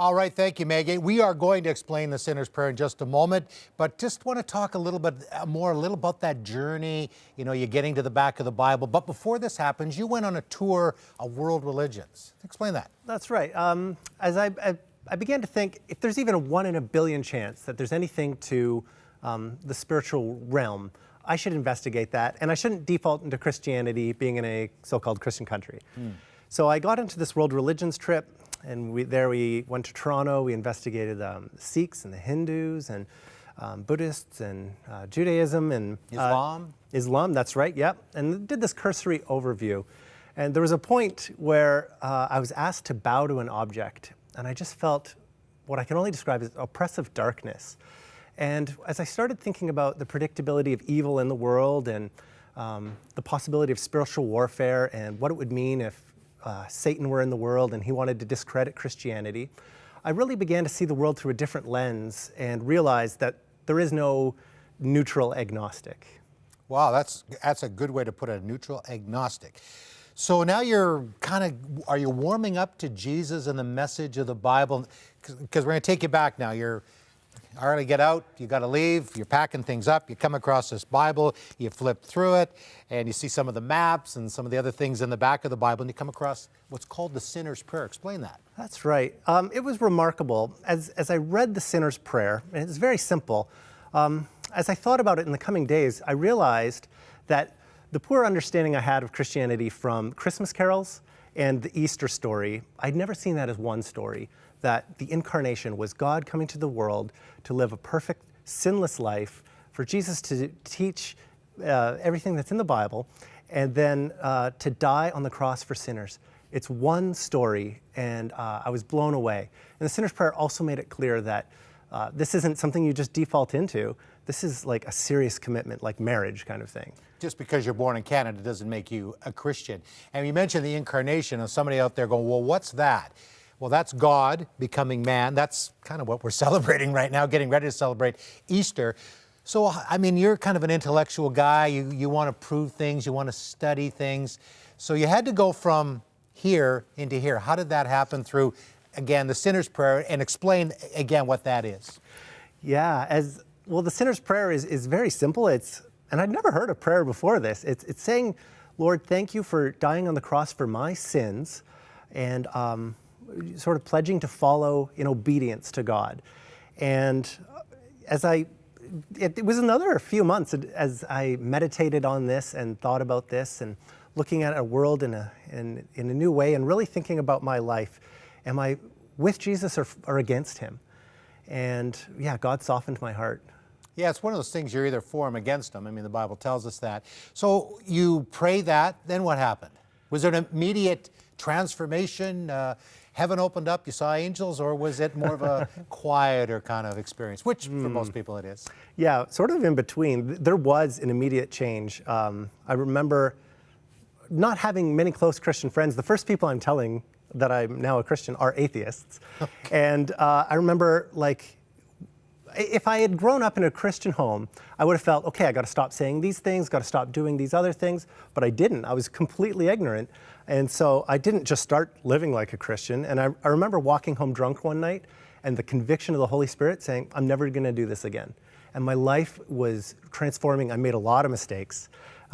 All right, thank you, Maggie. We are going to explain the sinner's prayer in just a moment, but just want to talk a little bit more, a little about that journey. You know, you're getting to the back of the Bible, but before this happens, you went on a tour of world religions. Explain that. That's right. As I began to think, if there's even a 1 in a billion chance that there's anything to the spiritual realm, I should investigate that, and I shouldn't default into Christianity being in a so-called Christian country. So I got into this world religions trip, and we went to Toronto. We investigated the Sikhs and the Hindus and Buddhists and Judaism and Islam. Islam, that's right, yep. And did this cursory overview. And there was a point where I was asked to bow to an object, and I just felt what I can only describe as oppressive darkness. And as I started thinking about the predictability of evil in the world and the possibility of spiritual warfare and what it would mean if Satan were in the world and he wanted to discredit Christianity, I really began to see the world through a different lens and realized that there is no neutral agnostic. Wow, that's a good way to put it, neutral agnostic. So now you're are you warming up to Jesus and the message of the Bible? Because we're going to take you back now. You're Arley, get out, you got to leave, you're packing things up, you come across this Bible, you flip through it, and you see some of the maps and some of the other things in the back of the Bible, and you come across what's called the sinner's prayer. Explain that. That's right. It was remarkable. As I read the sinner's prayer, and it's very simple, as I thought about it in the coming days, I realized that the poor understanding I had of Christianity from Christmas carols and the Easter story, I'd never seen that as one story, that the incarnation was God coming to the world to live a perfect, sinless life, for Jesus to teach everything that's in the Bible, and then to die on the cross for sinners. It's one story, and I was blown away. And the sinner's prayer also made it clear that this isn't something you just default into. This is like a serious commitment, like marriage kind of thing. Just because you're born in Canada doesn't make you a Christian. And you mentioned the incarnation, and somebody out there going, well, what's that? Well, that's God becoming man. That's kind of what we're celebrating right now, getting ready to celebrate Easter. So, I mean, you're kind of an intellectual guy. You want to prove things. You want to study things. So you had to go from here into here. How did that happen through, again, the sinner's prayer? And explain, again, what that is. Yeah, well, the sinner's prayer is very simple. And I'd never heard a prayer before this. It's saying, Lord, thank you for dying on the cross for my sins, and sort of pledging to follow in obedience to God. And it was another few months as I meditated on this and thought about this and looking at a world in a new way and really thinking about my life. Am I with Jesus or against him? And yeah, God softened my heart. Yeah, it's one of those things you're either for him or against him. I mean, the Bible tells us that. So you pray that, then what happened? Was there an immediate transformation? Heaven opened up, you saw angels, or was it more of a quieter kind of experience, which for most people it is? Yeah, sort of in between. There was an immediate change. I remember not having many close Christian friends. The first people I'm telling that I'm now a Christian are atheists. Okay. And I remember, like, if I had grown up in a Christian home, I would have felt, okay, I got to stop saying these things, got to stop doing these other things, but I didn't. I was completely ignorant. And so I didn't just start living like a Christian. And I remember walking home drunk one night and the conviction of the Holy Spirit saying, I'm never going to do this again. And my life was transforming. I made a lot of mistakes.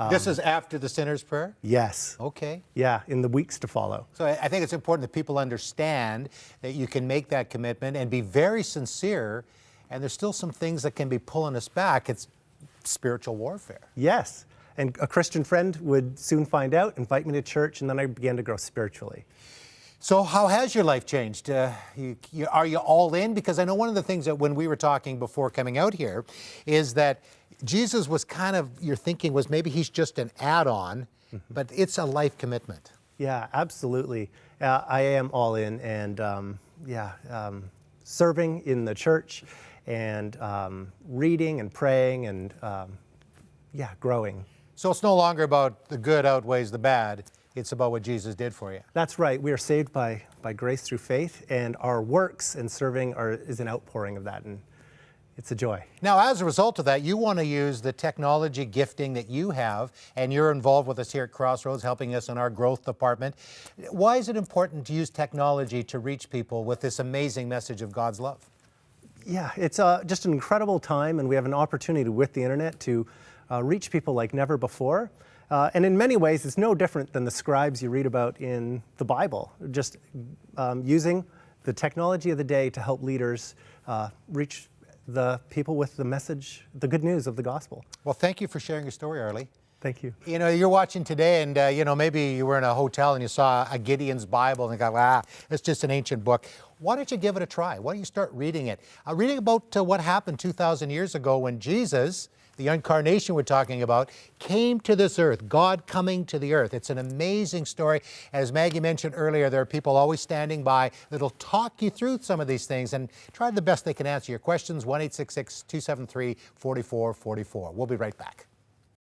This is after the sinner's prayer? Yes. Okay. Yeah, in the weeks to follow. So I think it's important that people understand that you can make that commitment and be very sincere, and there's still some things that can be pulling us back. It's spiritual warfare. Yes. And a Christian friend would soon find out, invite me to church, and then I began to grow spiritually. So how has your life changed? Are you all in? Because I know one of the things that when we were talking before coming out here is that Jesus was kind of, your thinking was maybe he's just an add-on, but it's a life commitment. Yeah, absolutely. I am all in, and serving in the church and reading and praying and growing. So it's no longer about the good outweighs the bad. It's about what Jesus did for you. That's right. We are saved by grace through faith, and our works and serving is an outpouring of that. And It's a joy. Now, as a result of that, you want to use the technology gifting that you have, and you're involved with us here at Crossroads, helping us in our growth department. Why is it important to use technology to reach people with this amazing message of God's love? Yeah, it's just an incredible time, and we have an opportunity with the internet to reach people like never before. And in many ways, it's no different than the scribes you read about in the Bible, just using the technology of the day to help leaders reach the people with the message, the good news of the gospel. Well, thank you for sharing your story, Arley. Thank you. You know, you're watching today and, maybe you were in a hotel and you saw a Gideon's Bible and you go, it's just an ancient book. Why don't you give it a try? Why don't you start reading it? Reading about what happened 2,000 years ago when Jesus, the incarnation we're talking about, came to this earth, God coming to the earth. It's an amazing story. As Maggie mentioned earlier, there are people always standing by that'll talk you through some of these things and try the best they can answer your questions. 1-866-273-4444. We'll be right back.